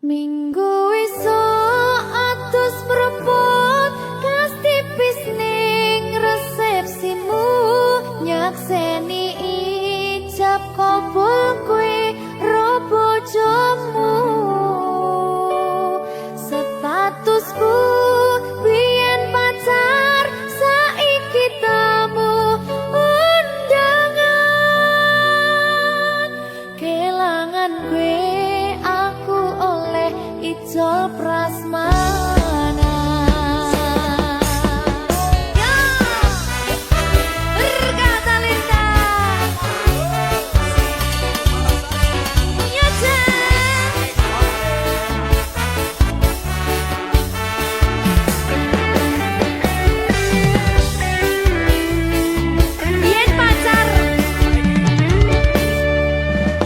Minggu esuk atus mrepot kas tipis ning resepsimu nyakseni ijab kabul kowe ro bojomu statusku biyen pacar saiki tamu undangan kelangan kowe aku oleh ijol prasmana. Ya, berkata Linda. Ya, Yen pacar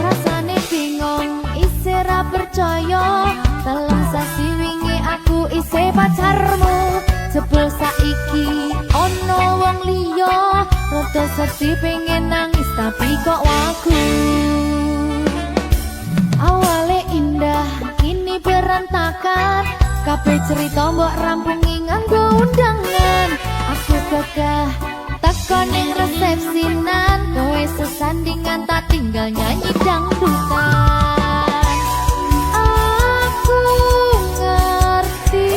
rasane bingung isih ra percaya dalam sasi wingi aku isih pacarmu jebul saiki ono wong liya rada sedih pengen nangis tapi kok wagu awale indah kini berantakan kabeh cerita mbok rampungi nganggo undangan aku gagah teko ning resepsinan kowe sesandingan tak tinggal nyanyi dangdutan aku ngerti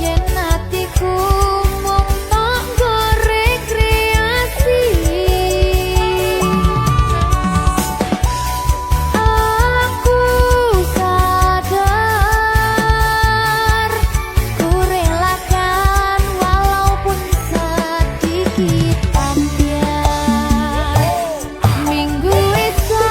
yen atiku mung tanggo rekreasi aku sadar ku relakan walaupun sedikit ambiar minggu esok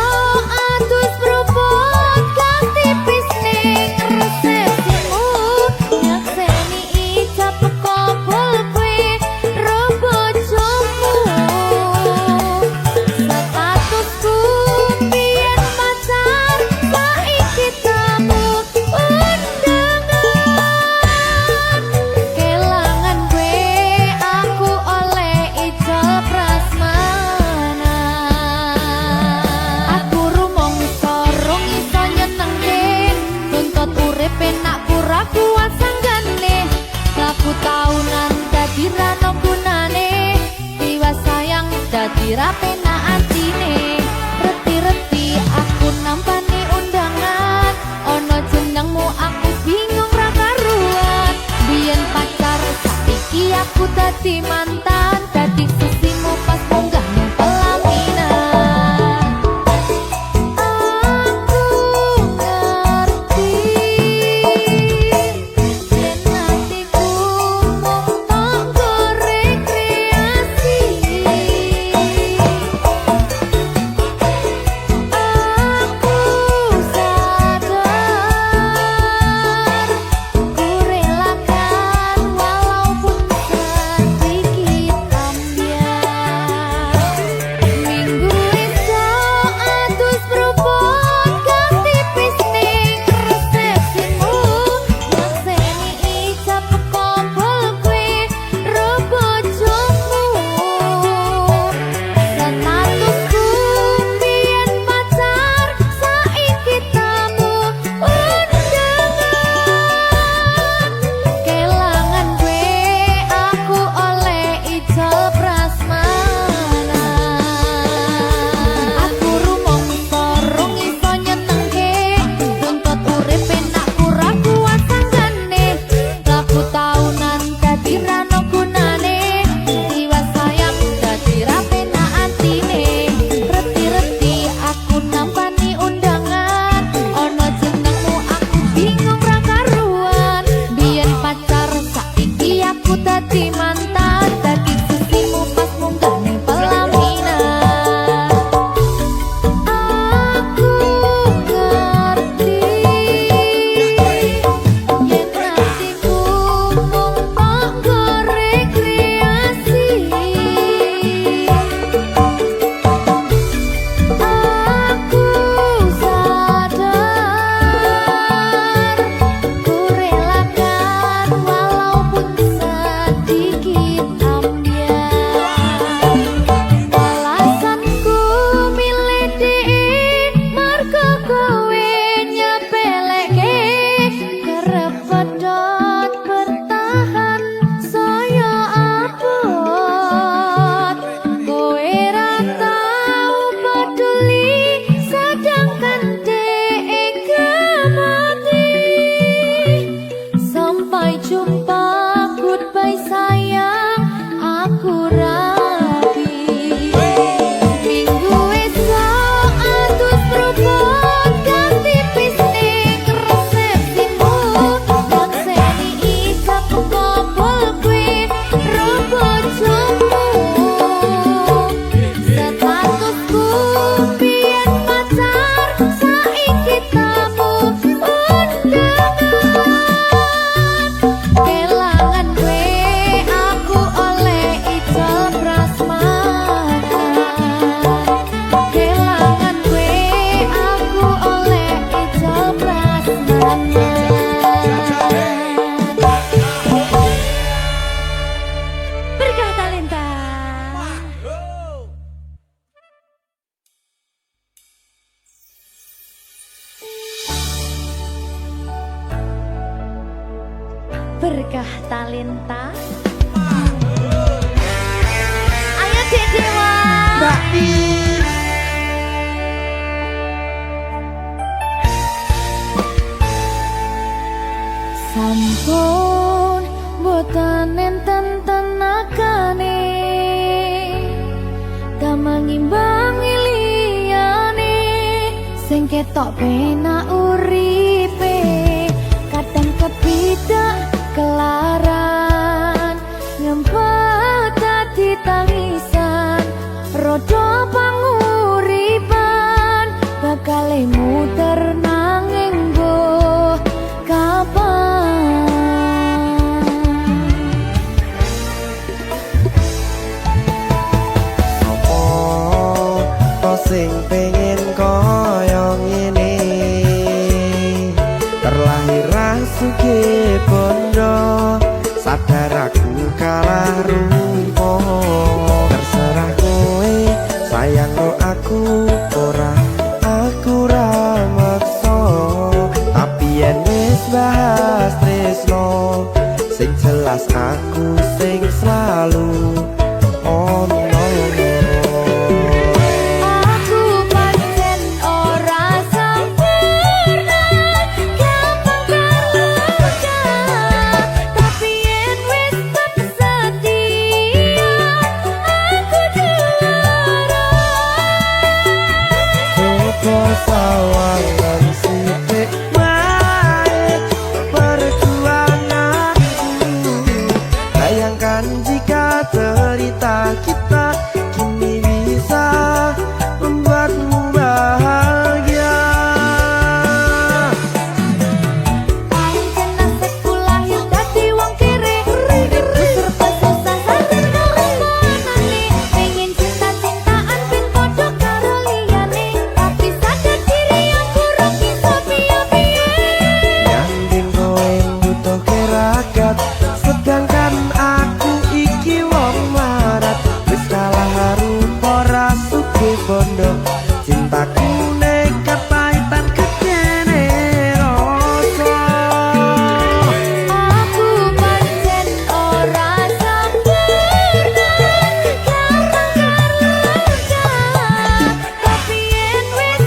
Berkah talenta. Ayo Dek Dewa. Mbak Sampun boten enten tenagane damang imbangi liyane sing ketok penak uripe kadang kepidak kelaran ngempet dadi tangisan rodo panguripan bakal muter nanging go kapan apa sing pengen koyo ngene terlahir sugih bondo sadar aku kalah rumpo terserah kowe sayang lo aku ora maksa tapi yen wis bahas tresno sing jelas aku sing selalu ono. Sawangan sithik wae perjuanganku bayangkan jika cerita kita kini bisa membuatmu bahagia pancen nasibku lahir dadi wong kere uripku serba susah sampe ngelakoni pengen cinta-cintaan ben padha karo liyane tapi sadar diri aku ra bisa piye-piye nyanding kowe butuh keragat sedangkan aku iki wong marat wis kalah rupa ra sugih bondo cintaku nekat pahitan kedene rasa aku pancen ora sempurna karang tapi yen wis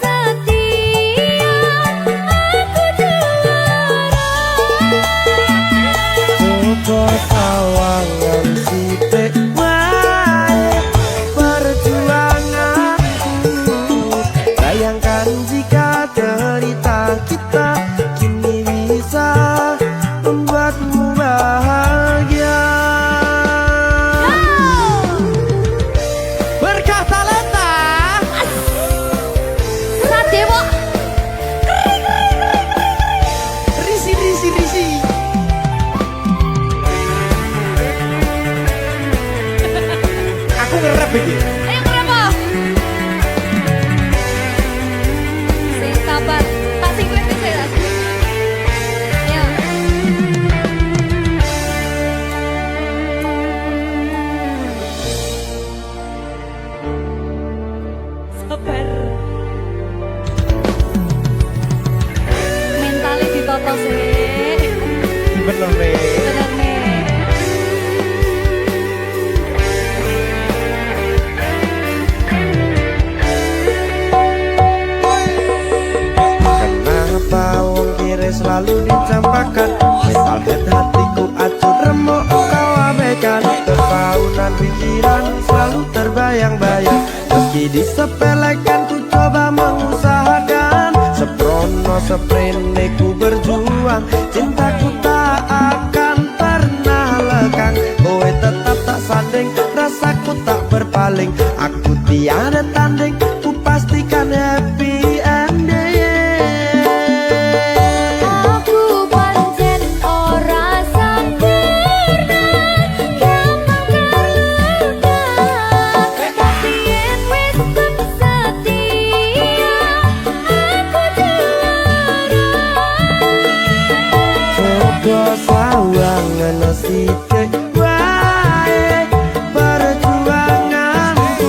setia aku juara coba sawangan sithik wae perjuanganku bayangkan jika cerita kita kini bisa membuatmu bahagia. Berkah talenta Sadewo risi Aku ngerep iki. ayo kenapa sing sabar tak sing kuwi sih ya sabar mentalnya ditata sih Bener nih. bener nih Disepelekan ku coba mengusahakan, seprono seprene ku berjuang. Cintaku tak akan pernah lekang, kowe tetap tak sanding, rasaku tak berpaling. Aku tiada tanding, ku pastikan happy ending. Aku pancen ora sempurna, gampang terluka, tapi yen wis setia, aku juara. Coba sawangan sithik wae perjuanganku.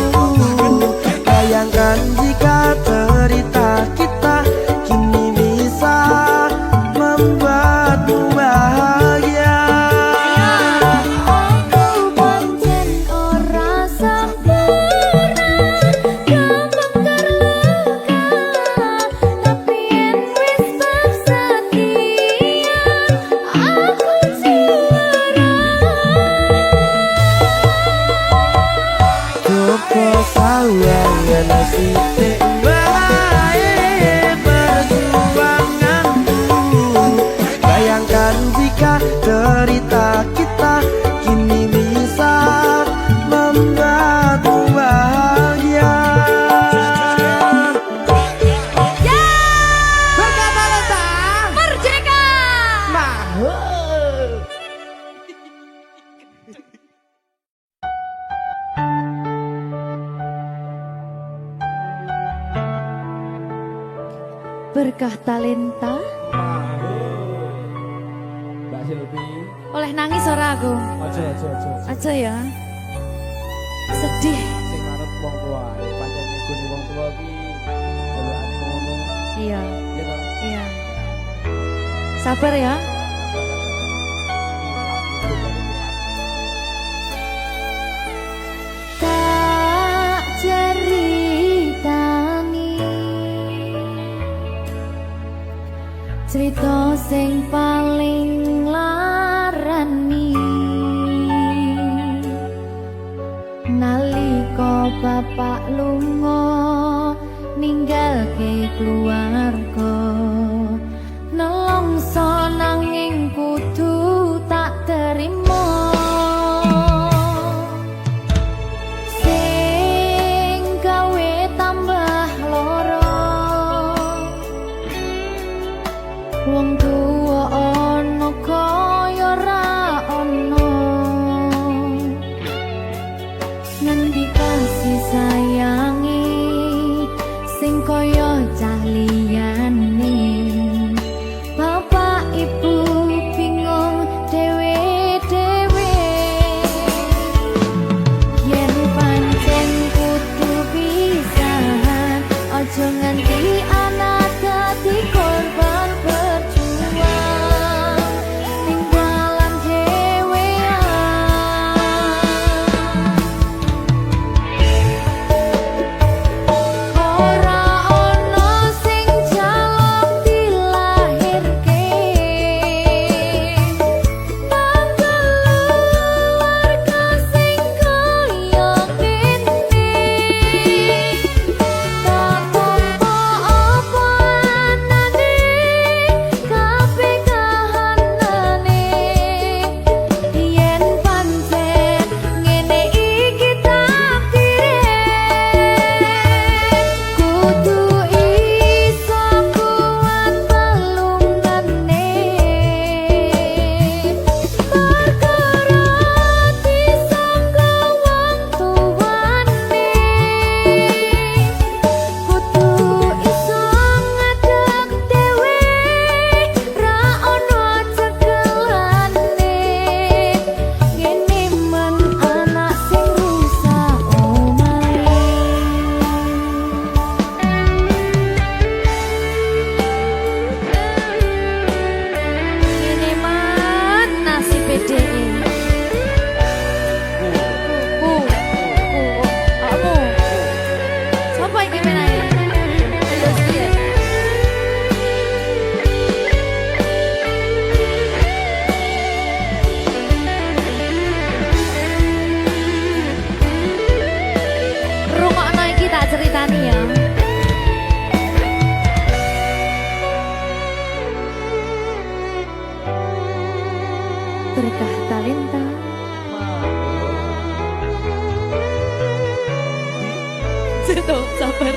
Bayangkan jika cerita kita kini bisa membuatmu bahagia. Aku pancen ora sempurna, gampang terluka, tapi yen wis setia, aku juara. Coba sawangan sithik wae perjuanganku. Bayangkan jika cerita kita kini bisa membuatmu bahagia. Berkata letah Merdeka! mahal. Berkah talenta Mbak Silvi, oleh nangis ora aku. aja. Aja ya. Sedih. Sing manut wong tua, pancen ngikuni wong tua ki jalukane ngono. Iya, Ya toh. iya. Sabar ya. Tak ceritani cerita sing paling larani, nalika bapak lunga ninggalke keluarga, nelongso nanging kudu tak terima. Sing gawe tambah lara, wong tuwa ana kaya ra ana, ngendi kasih sayangi sing kaya cah liyane. Bapak ibu bingung dewe-dewe, yen pancen kudu pisahan, aja nganti anak dadi korban perjuangan. Berkah talenta. Tuh, sabar.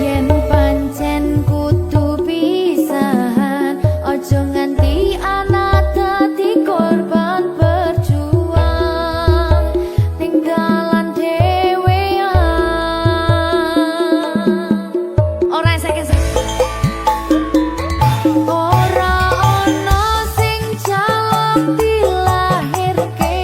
Yen pancen kudu pisahan, ojo nganti anak dadi korban berjuang, tinggalan dhewean. Ora esek-esek. Ora ono sing jaluk dilahirke.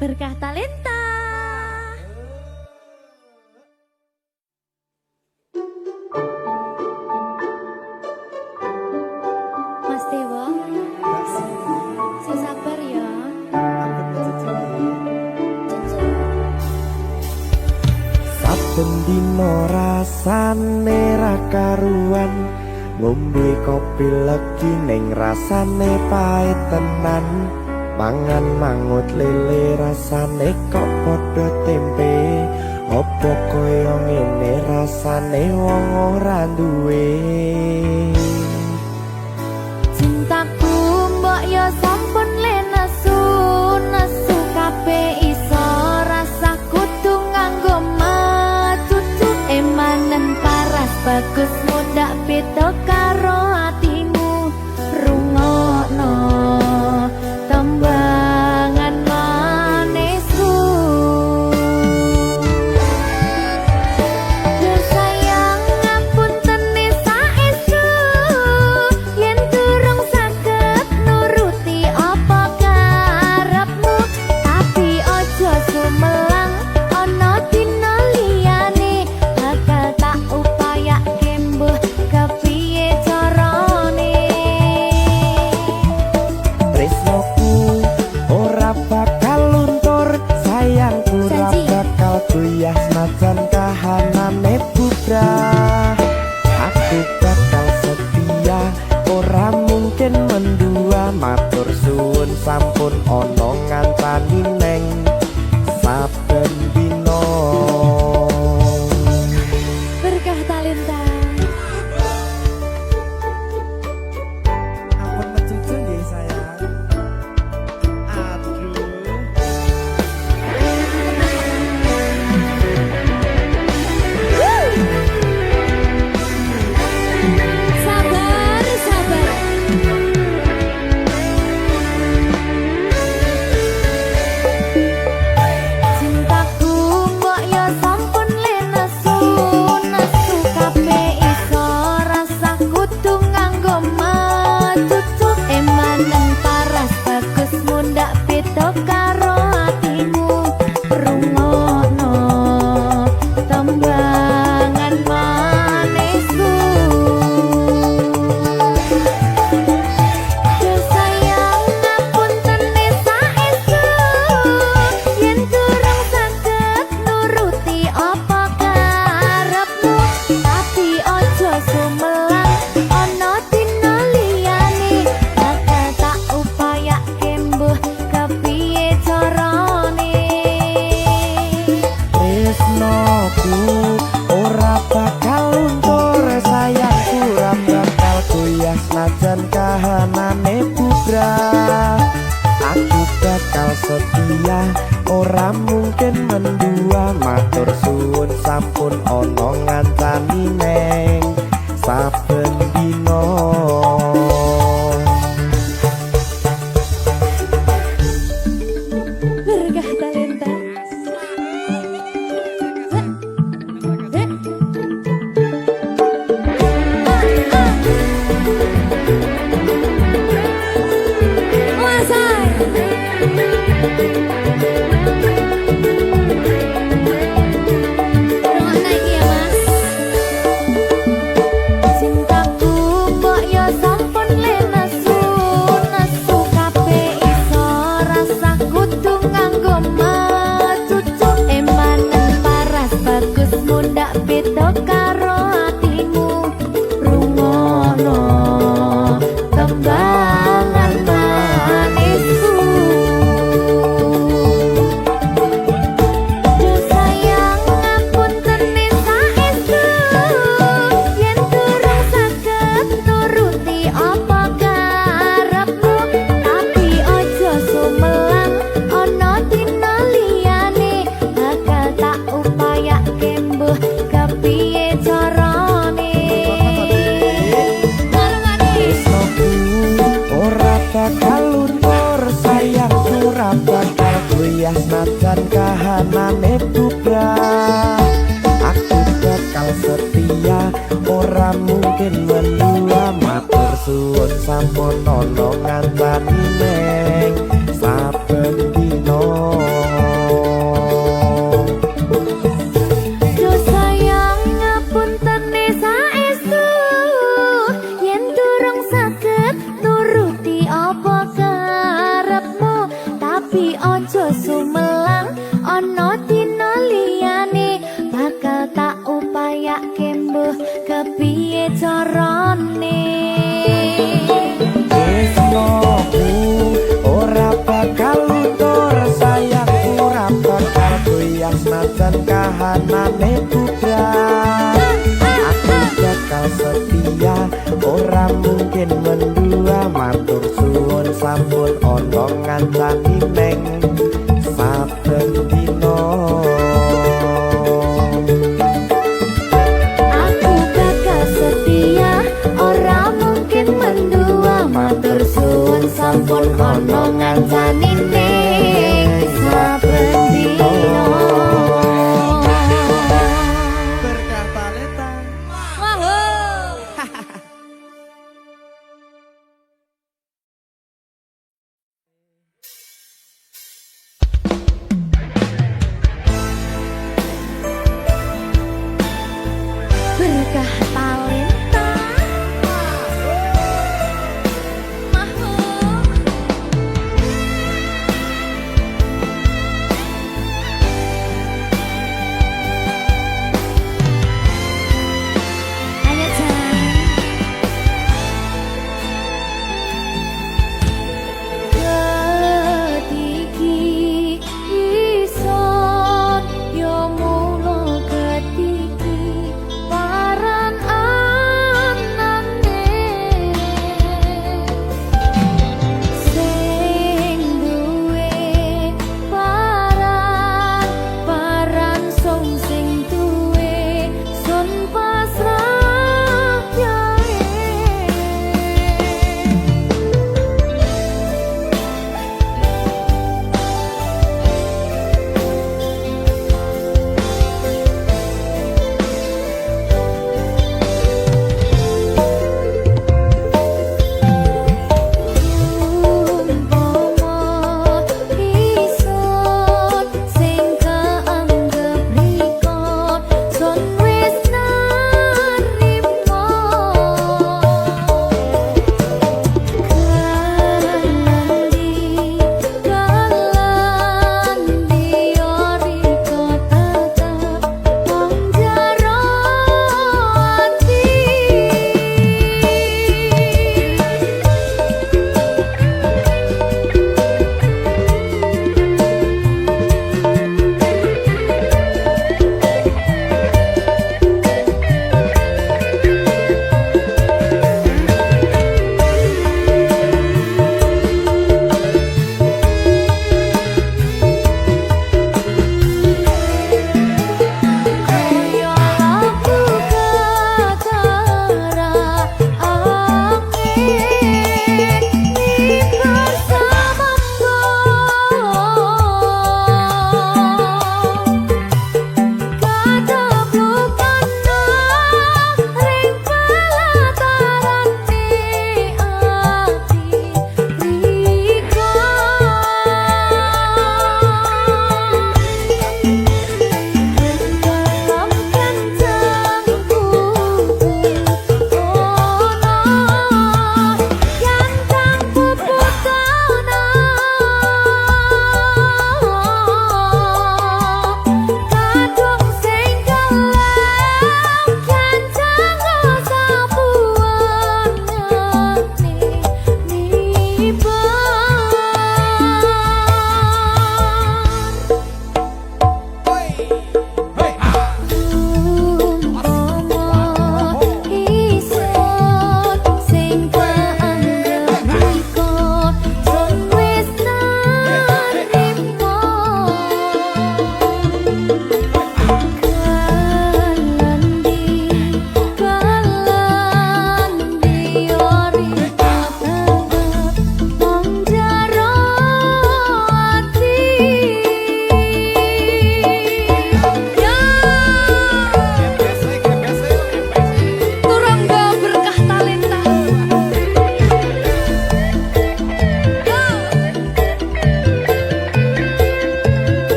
Berkah talenta. Mas Dewa, si sabar ya. Saben dino rasane ra karuan, ngombe kopi legi ning rasane pahit tenan. Mangan mangut lele rasane kok padha tempe, opo koyo ngene rasane wong ora duwe. Cintaku mbok yo sampun le nesu kabeh iso rasa kudu nganggo matutu emanen paras bagus mundak beda karo atimu rungokno tembangan manisku. Sayang ngapunten saestu yen durung saged nuruti apa karepmu, tapi ojo sumelang ana dina liyane bakal tak upayake mbuh kepiye carane. Tresnoku ora bakal luntur, sayangku ora bakal goyah senajan kahanane bubrah. Aku bakal setia, ora mungkin mendua. Matur suwun sampun ana ngancani neng saben dina. Berkah talenta. Ampun mecucu nggih sayang. Aduh. Sabar, sabar. saben dino. Berkah talenta. Beda karo atimu rungono tembangan manisku. Duh sayang ngapunten saestu yen durung saged nuruti apa karepmu, tapi aja sumelang ana dina liyane bakal tak upayake mbuh kepiye carane. Ora bakal luntur sayang ora bakal goyah najan kahanane bubrah. Aku bakal setia ora mungkin mendua, matur suwun sampun ana ngancani neng saben dino. Aja sumelang ana dina liyane bakal tak upayake mbuh kepiye carane. Tresnoku ora bakal luntur sayang ora bakal goyah najan kahanane bubrah. Aku bakal setia ora mungkin mendua, matur suwun sampun ana ngancani neng saben dino. Aku bakal setia ora mungkin mendua, matur suwun sampun ana ngancani neng saben dino. Berkah talenta. Berkah talenta.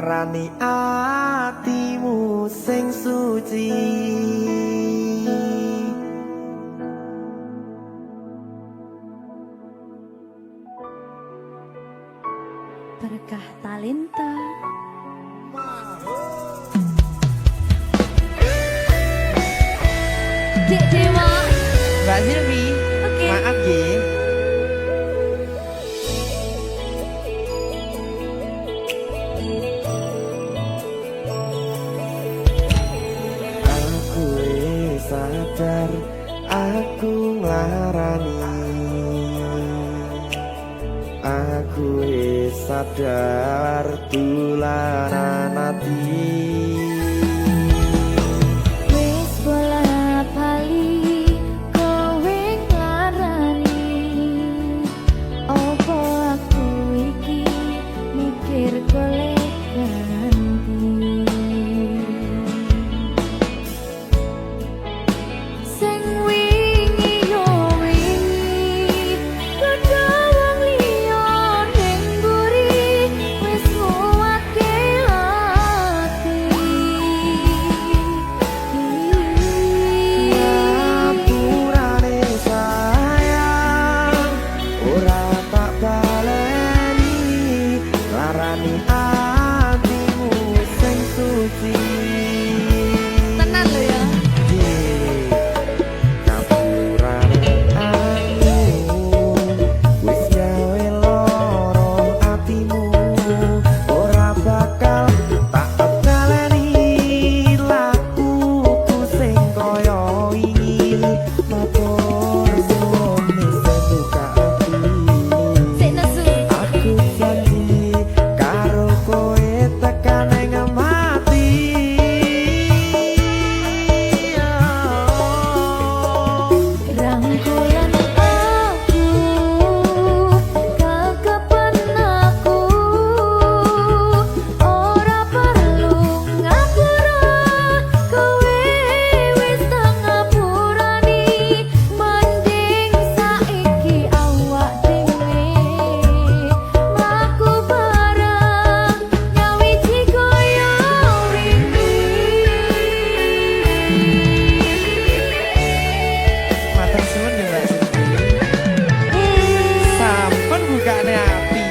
nglarani atimu sing suci. Berkah talenta. Dek Dewa. Mbak Silvi, Oke. maaf ya. Aku sadar aku nglarani. Aku sadar tulanan ati. Wis bola bali kowe nglarani. Opo aku iki mikir golek ganti. Sing wingi yo wingi padha wong liya ning mburi wis nguwatke ati. Ngapurane sayang ora tak baleni larani atimu sing suci. Tenan lho ya. Ngapurane aku wis gawe loro atimu ora bakal tak baleni lakuku sing kaya wingi matur suwun sing buka ati. Sik nesu. Aku janji karo kowe tekan ing mati. Rangkulan aku kakepen aku ora perlu ngapura kowe wis tak ngapurani mending saiki awak dhewe mlaku bareng nyawiji koyo wingi. Matur suwun ya Mbak Silvi. Sampun bukane ati.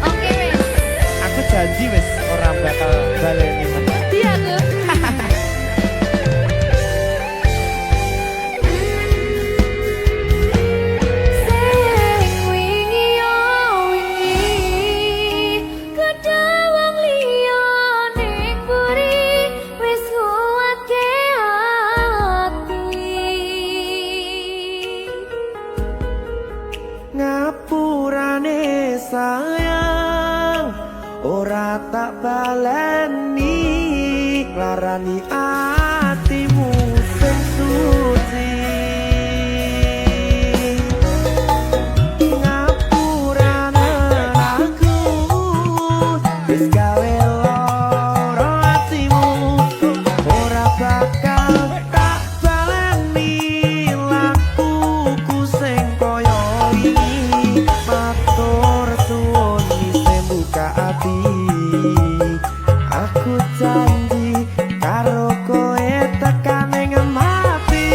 Oke wis. Aku janji wis ora bakal baleni meneh. Iya aku. Sing wingi yo wingi kedawang liya ning mburi wis nguwatke ati. Ngapurane sayang ora tak baleni larani atimu sing suci. Ngapurane aku wis gawe loro atimu ora bakal tak baleni lakuku sing kaya wingi matur suwun sing buka ati. Aku janji karo kowe tekan ing mati.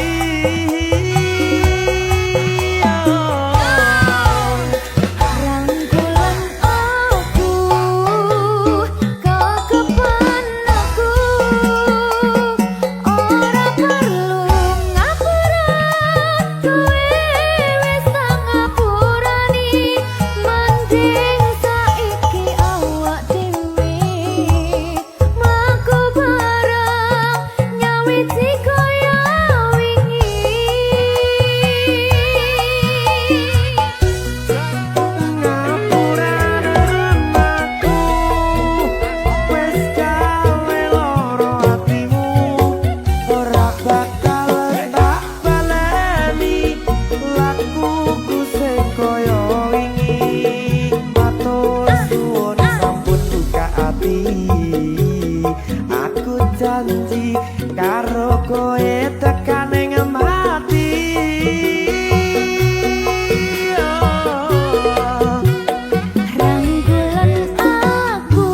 Rangkulan aku kakepen aku ora perlu ngapura kowe wis tak ngapurani mending saiki awak dhewe mlaku bareng nyawiji koyo wingi. Ngapurane aku wis gawe loro atimu ora bakal tak baleni lakuku sing kaya wingi matur suwun sampun buka ati. Aku janji karo kowe tekan ing mati. Rangkulan aku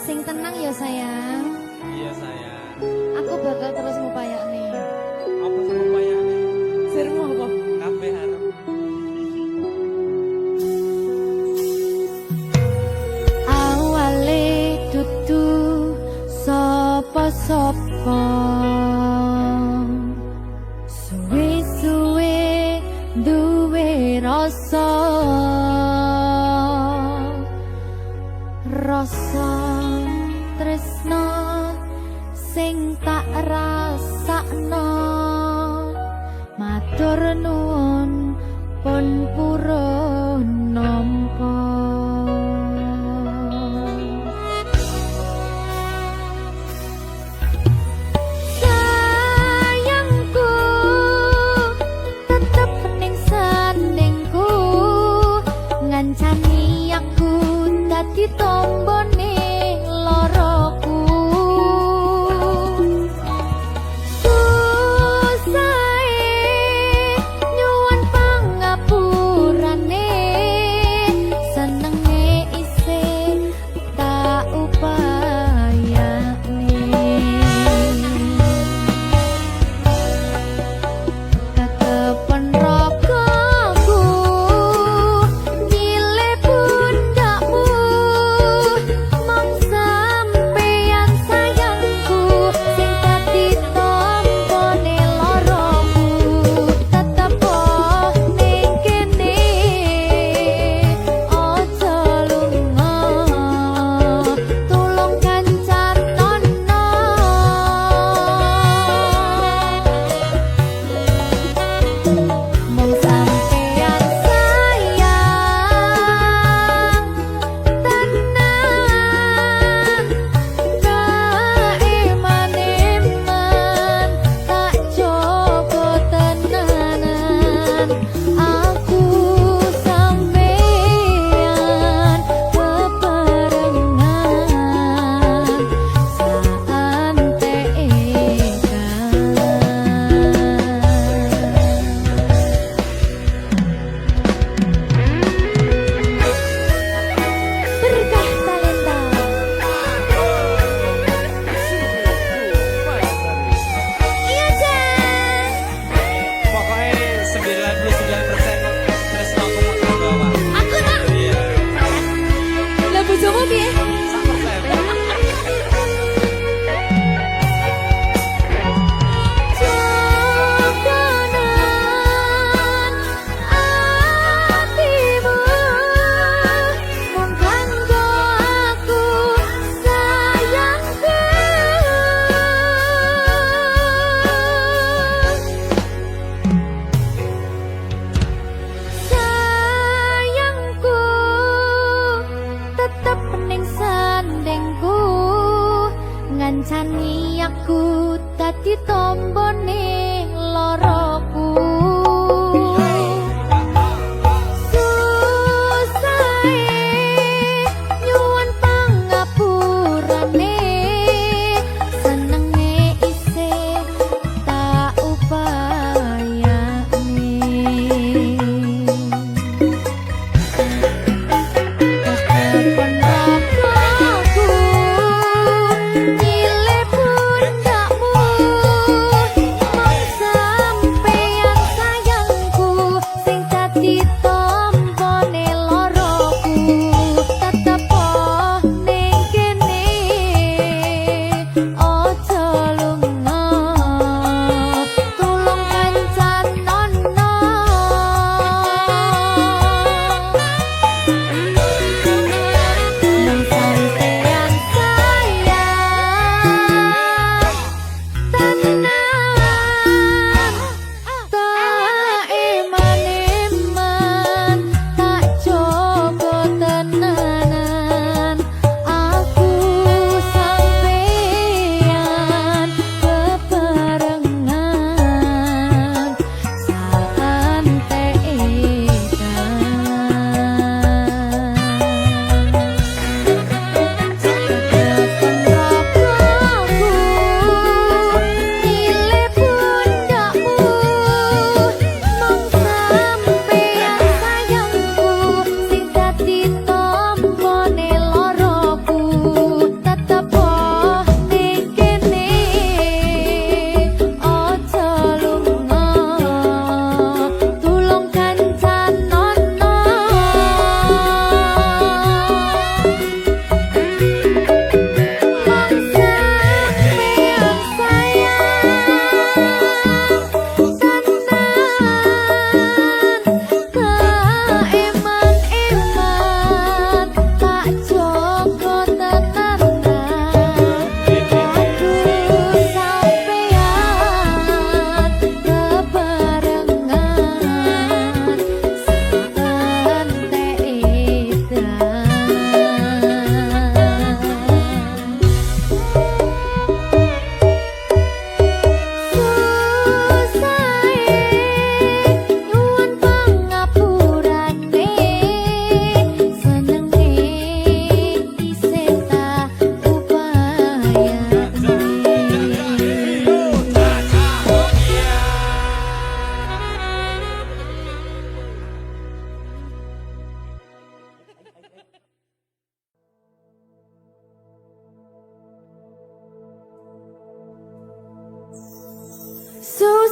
Sing tenang ya sayang. Iya sayang. Aku bakal terus ngupayakne. Apa sih upayane? Sirmu apa? Kabeh harap. Awale dudu sapa-sapa. Suwe-suwe duwe rasa. Rasa tresno sing tak rasakno. Matur nuwun pun purun nampa. Sayangku tetep ning sandingku, ngancani aku dadi tombone loroku. Susahe nyuwun pangapurane,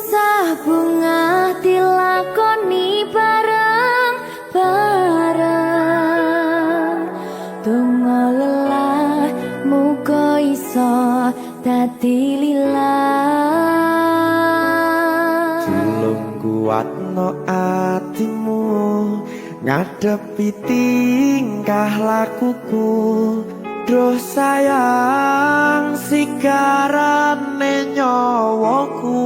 Susah bunga dilakoni bareng-bareng. Donga lelah muga iso dadi lillah. Julung kuatno atimu ngadepi tingkah lakuku. Duh sayang sigarane nyawaku.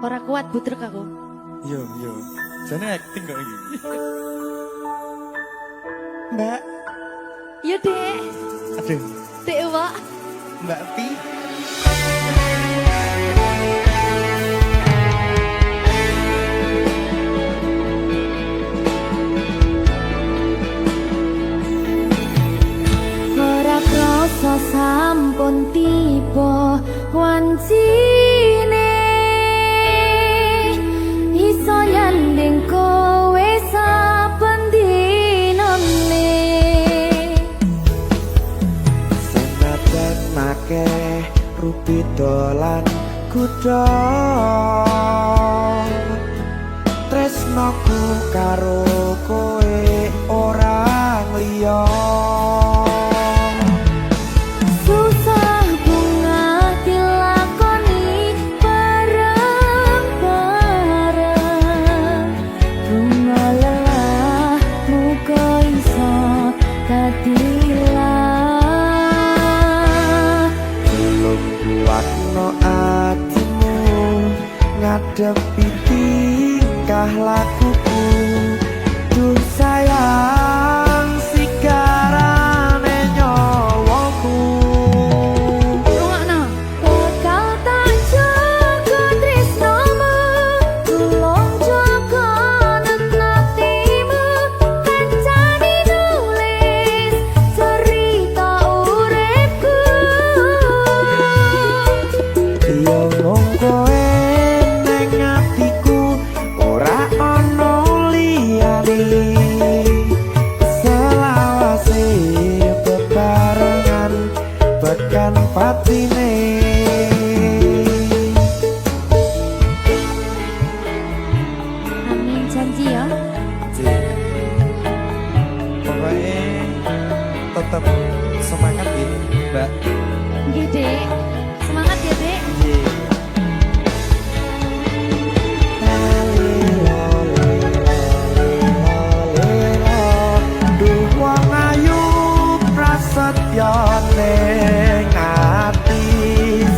Ora kuat butrek aku. Yo. Jane acting kok iki. Mbak. Ya Dek. Aduh, Dek Wak. Mbak Pi. Ora krasa sampun tiba wancine iso nyanding kowe saben dinane. Senajan akeh rupi dolan kuda, tresnoku karo kowe orang liya. Susah bunga dilakoni bareng-bareng. Bunga lelah muga iso dadi lillah. Belum kuatno atimu ngadepi tingkah lakuku. Duh sayang sigarane nyawaku. Rungokno. Bakal tak jaga tresnomu, tulung jaga nenatimu. Kancani nulis cerita uripku. Yo mung kowe ning atiku, ora ana liyane. Selawase bebarengan bekan patine. Amin janji ya. Pokoknya tetap semangat ya, Mbak. Nggih, Dek. Semangat ya, Dek. Duh wong ayu prasetyo ning ati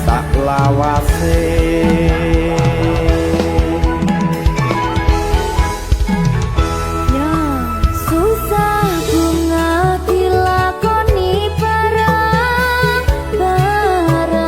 sak lawase. Ya, susah bunga dilakoni bareng-bareng.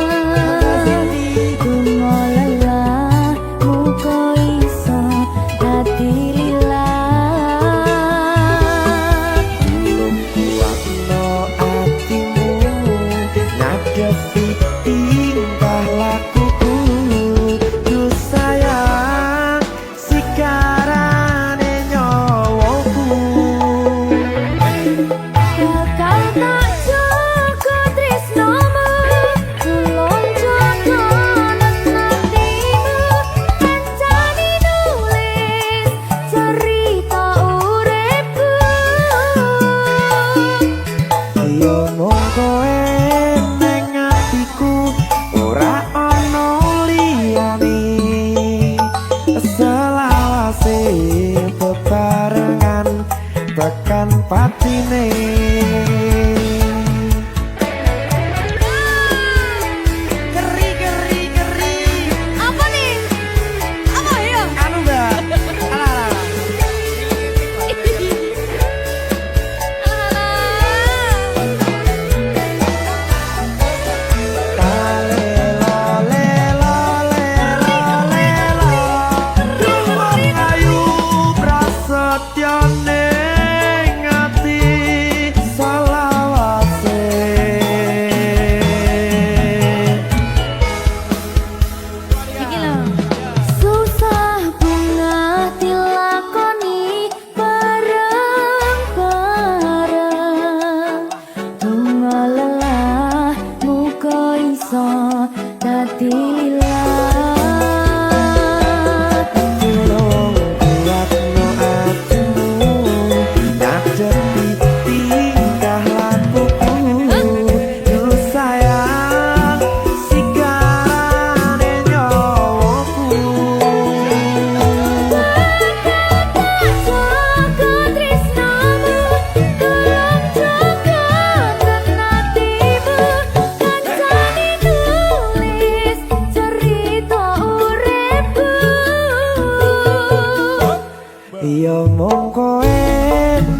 Ya mung kowe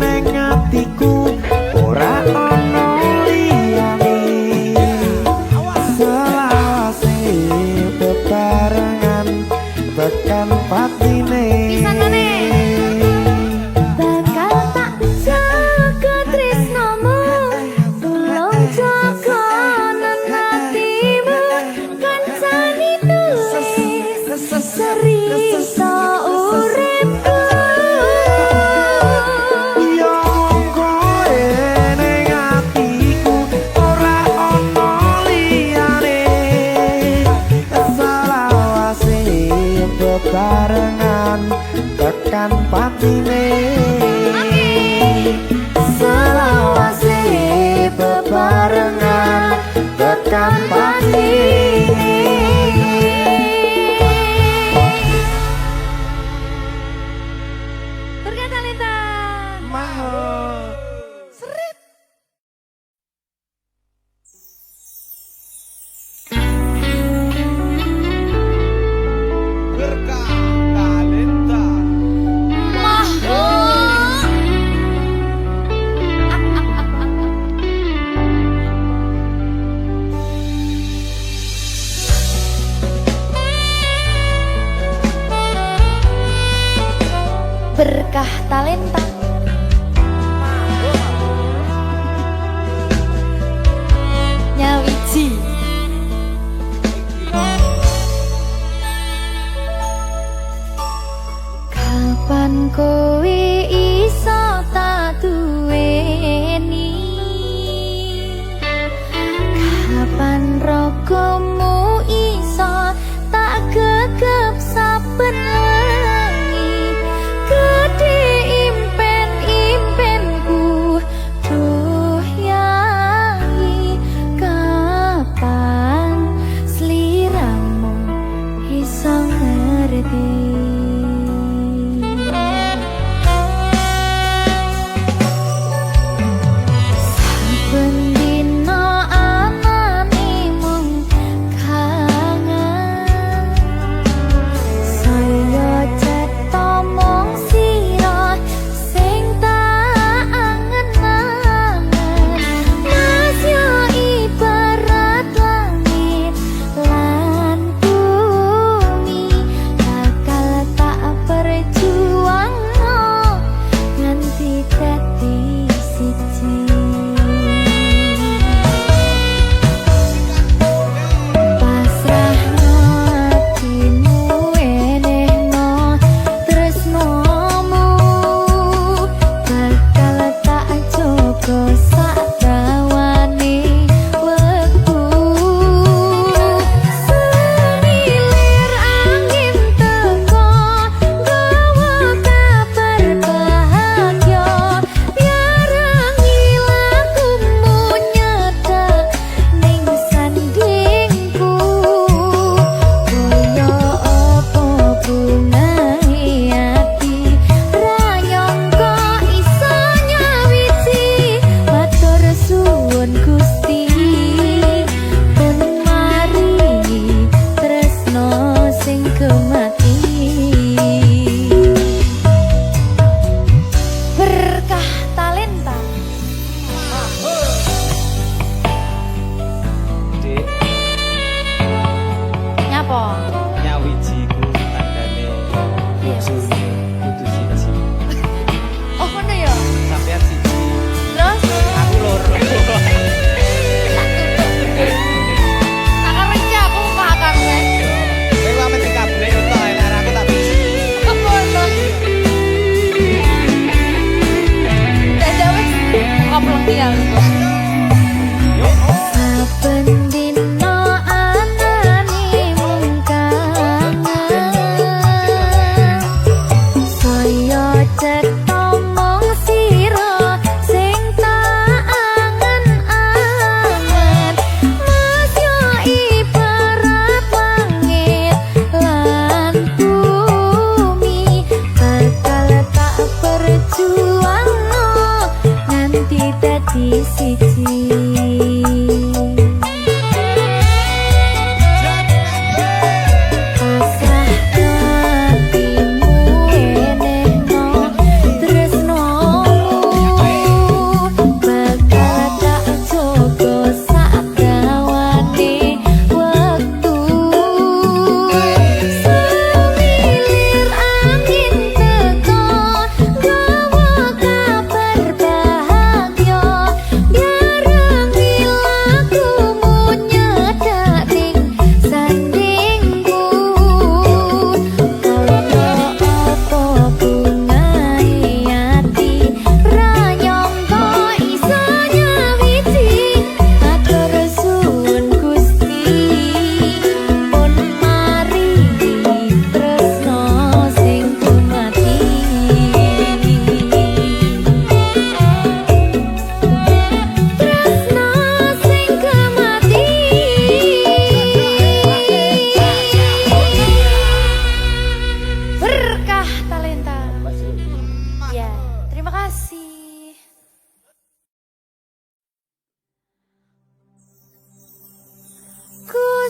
ning atiku ora ana liyane selawase bebarengan tekan patine bakal tak jaga tresnomu tulung jaga hatimu kancani tulis cerita uripku ya mung kowe ning atiku ora ana liyane selawase bebarengan tekan patine selawase bebarengan tekan patine. Berkat Talenta Mahal. Berkah talenta. Berkah Talenta Nyawiji kapan kowe iso tak duweni kapan rogomu iso tak gegep saben wengi gede impen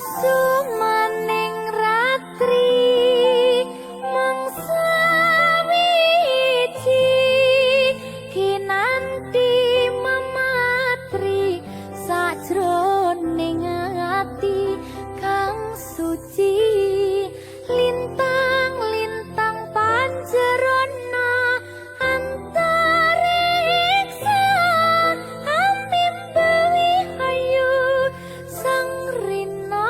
sumaning ratri mangsa wiji kinanti mematri sajroning ati kang suci lintang-lintang panjerona antariksa ambimbewi hayu sang rina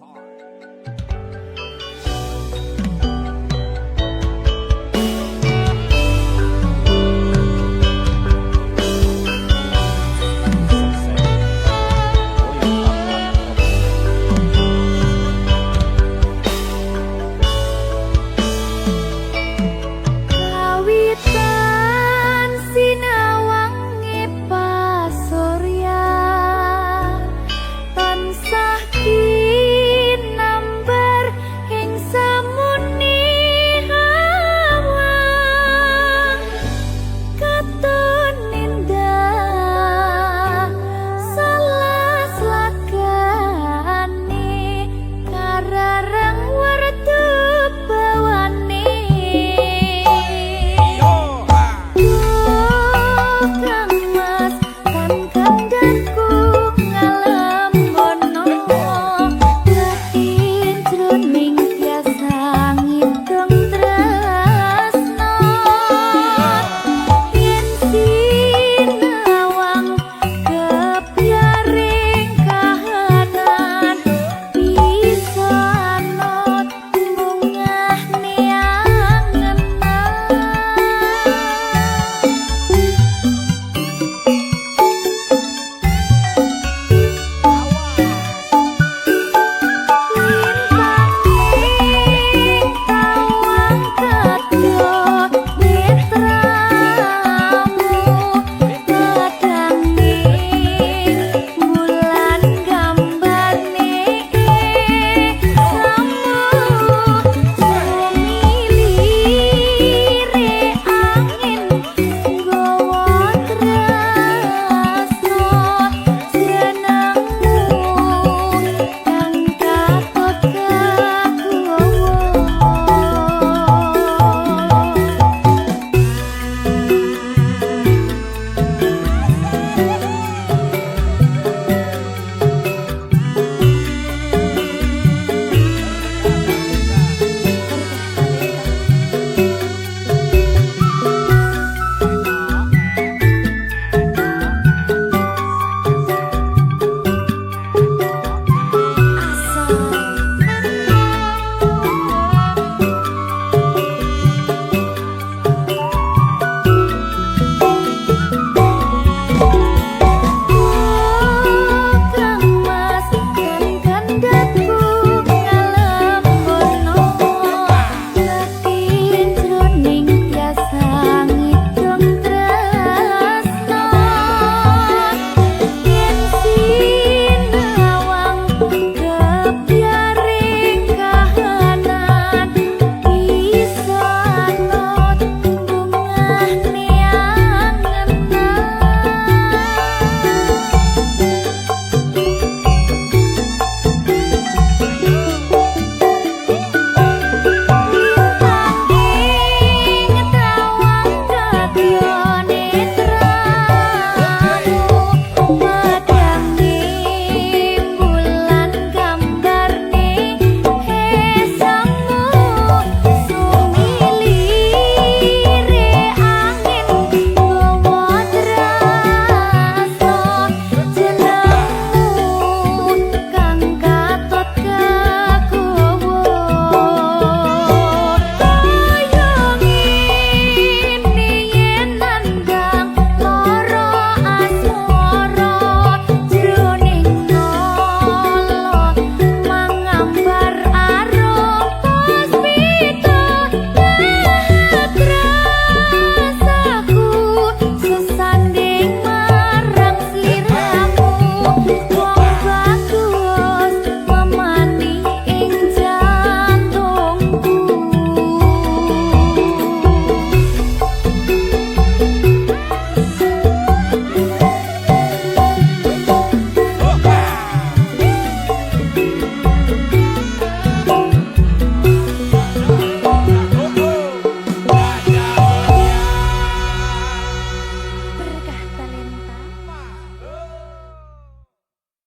Say